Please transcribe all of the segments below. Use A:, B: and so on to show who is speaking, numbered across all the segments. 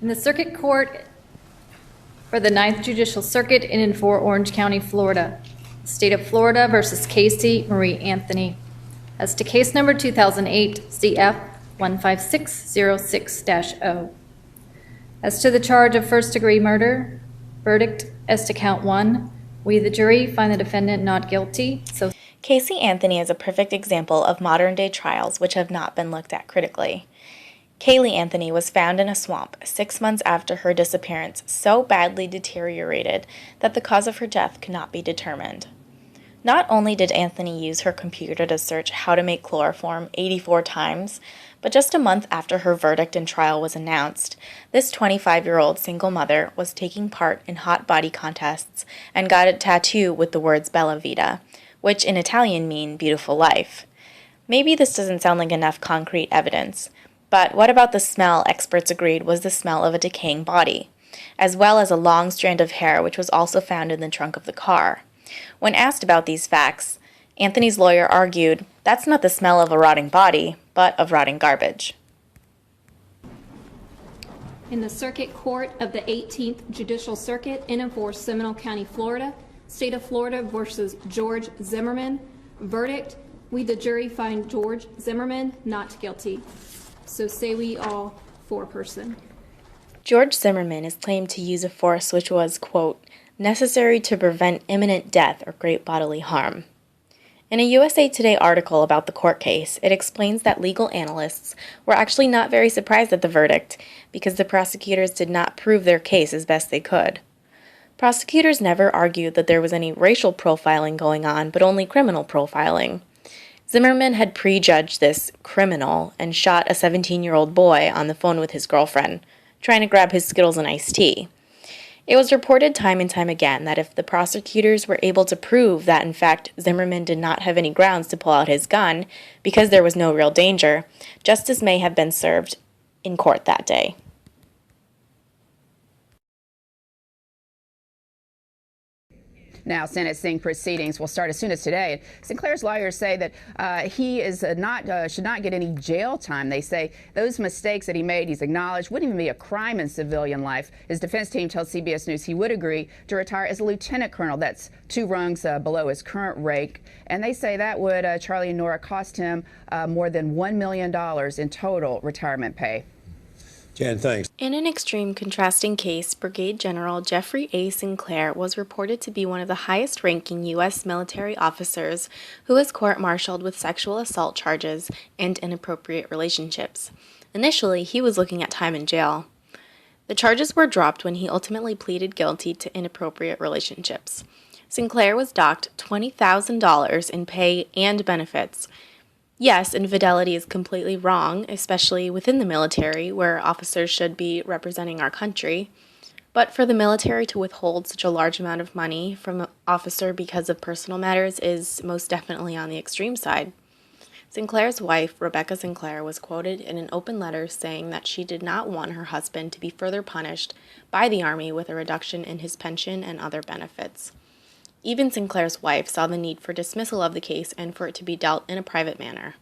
A: In the Circuit Court for the Ninth Judicial Circuit in and for Orange County, Florida, State of Florida versus Casey Marie Anthony. As to case number 2008 CF 15606-0. As to the charge of first-degree murder, verdict as to count 1, we, the jury, find the defendant not guilty. So,
B: Casey Anthony is a perfect example of modern-day trials which have not been looked at critically. Kaylee Anthony was found in a swamp 6 months after her disappearance, so badly deteriorated that the cause of her death could not be determined. Not only did Anthony use her computer to search how to make chloroform 84 times, but just a month after her verdict and trial was announced, this 25-year-old single mother was taking part in hot body contests and got a tattoo with the words Bella Vita, which in Italian mean beautiful life. Maybe this doesn't sound like enough concrete evidence, but what about the smell experts agreed was the smell of a decaying body, as well as a long strand of hair which was also found in the trunk of the car? When asked about these facts, Anthony's lawyer argued, that's not the smell of a rotting body, but of rotting garbage.
C: In the Circuit Court of the 18th Judicial Circuit in and for Seminole County, Florida, State of Florida versus George Zimmerman, verdict, we the jury find George Zimmerman not guilty. So say we all four-person.
B: George Zimmerman is claimed to use a force which was, quote, necessary to prevent imminent death or great bodily harm. In a USA Today article about the court case, it explains that legal analysts were actually not very surprised at the verdict because the prosecutors did not prove their case as best they could. Prosecutors never argued that there was any racial profiling going on, but only criminal profiling. Zimmerman had prejudged this criminal and shot a 17-year-old boy on the phone with his girlfriend, trying to grab his Skittles and iced tea. It was reported time and time again that if the prosecutors were able to prove that, in fact, Zimmerman did not have any grounds to pull out his gun because there was no real danger, justice may have been served in court that day.
D: Now, sentencing proceedings will start as soon as today. Sinclair's lawyers say that he is should not get any jail time. They say those mistakes that he made, he's acknowledged, wouldn't even be a crime in civilian life. His defense team tells CBS News he would agree to retire as a lieutenant colonel. That's 2 rungs below his current rank. And they say that would, Charlie and Nora, cost him more than $1 million in total retirement pay.
E: Jan, thanks.
B: In an extreme contrasting case, Brigadier General Jeffrey A. Sinclair was reported to be one of the highest-ranking U.S. military officers who was court-martialed with sexual assault charges and inappropriate relationships. Initially, he was looking at time in jail. The charges were dropped when he ultimately pleaded guilty to inappropriate relationships. Sinclair was docked $20,000 in pay and benefits. Yes, infidelity is completely wrong, especially within the military, where officers should be representing our country. But for the military to withhold such a large amount of money from an officer because of personal matters is most definitely on the extreme side. Sinclair's wife, Rebecca Sinclair, was quoted in an open letter saying that she did not want her husband to be further punished by the Army with a reduction in his pension and other benefits. Even Sinclair's wife saw the need for dismissal of the case and for it to be dealt in a private manner.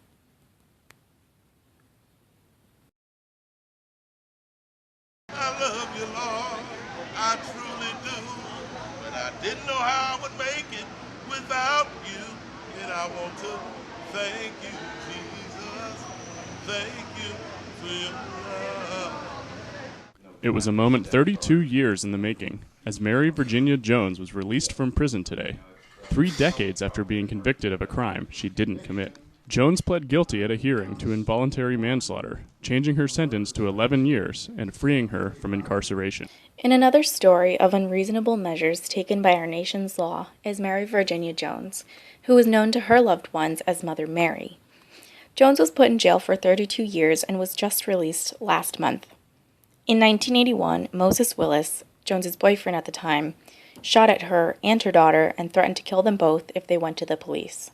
F: I love you, Lord, I truly do, but I didn't know how I would make it without you, and I want to thank you, Jesus, thank you for your love.
G: It was a moment 32 years in the making, as Mary Virginia Jones was released from prison today, 3 decades after being convicted of a crime she didn't commit. Jones pled guilty at a hearing to involuntary manslaughter, changing her sentence to 11 years and freeing her from incarceration.
B: In another story of unreasonable measures taken by our nation's law is Mary Virginia Jones, who was known to her loved ones as Mother Mary. Jones was put in jail for 32 years and was just released last month. In 1981, Moses Willis, Jones's boyfriend at the time, shot at her and her daughter and threatened to kill them both if they went to the police.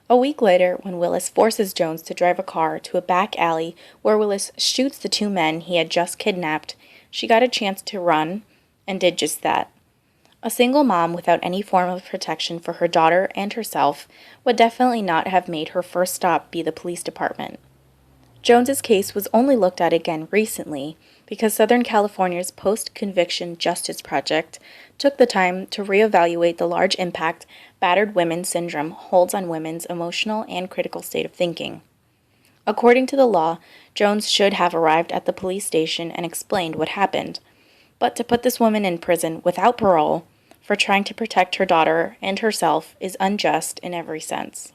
B: A week later, when Willis forces Jones to drive a car to a back alley where Willis shoots the 2 men he had just kidnapped, she got a chance to run and did just that. A single mom without any form of protection for her daughter and herself would definitely not have made her first stop be the police department. Jones's case was only looked at again recently because Southern California's Post-Conviction Justice Project took the time to reevaluate the large impact battered women syndrome holds on women's emotional and critical state of thinking. According to the law, Jones should have arrived at the police station and explained what happened. But to put this woman in prison without parole for trying to protect her daughter and herself is unjust in every sense.